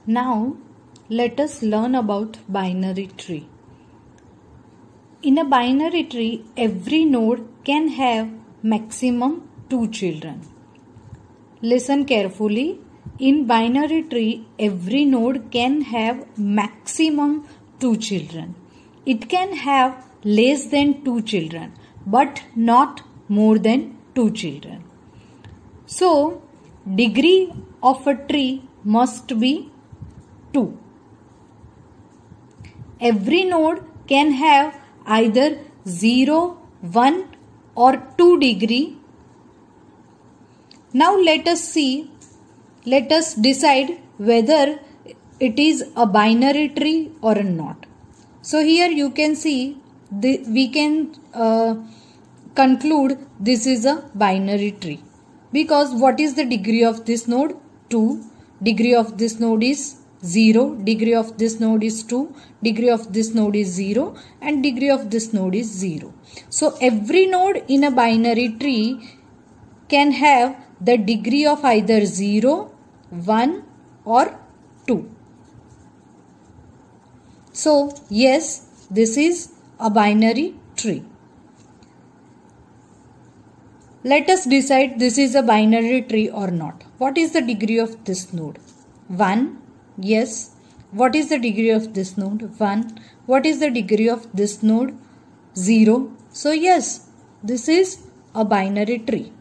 Now let us learn about binary tree. In a binary tree, every node can have maximum 2 children. Listen carefully. In binary tree, every node can have maximum 2 children. It can have less than 2 children, but not more than 2 children. So, degree of a tree must be 2. Every node can have either 0, 1 or 2 degree. Now let us decide whether it is a binary tree or not. So here you can see we can conclude this is a binary tree, because what is the degree of this node? 2. Degree of this node is 0, degree of this node is 2, degree of this node is 0 and degree of this node is 0. So every node in a binary tree can have the degree of either 0, 1 or 2. So yes, this is a binary tree. Let us decide this is a binary tree or not. What is the degree of this node? 1. Yes. What is the degree of this node? 1. What is the degree of this node? 0. So yes, this is a binary tree.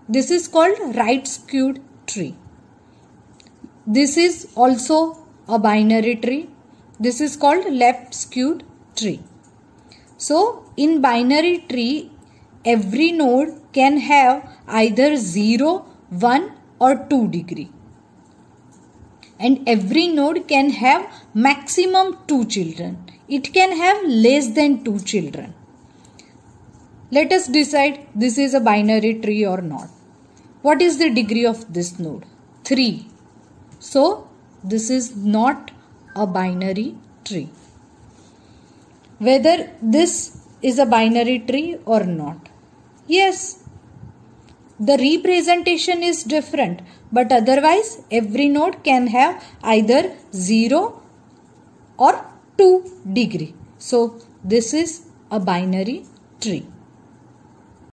This is called right skewed tree. This is also a binary tree. This is called left skewed tree. So in binary tree, every node can have either 0, 1 or 2 degree. And every node can have maximum 2 children. It can have less than 2 children. Let us decide this is a binary tree or not. What is the degree of this node? 3. So this is not a binary tree. Whether this is a binary tree or not? Yes. The representation is different, but otherwise every node can have either 0 or 2 degree. So this is a binary tree.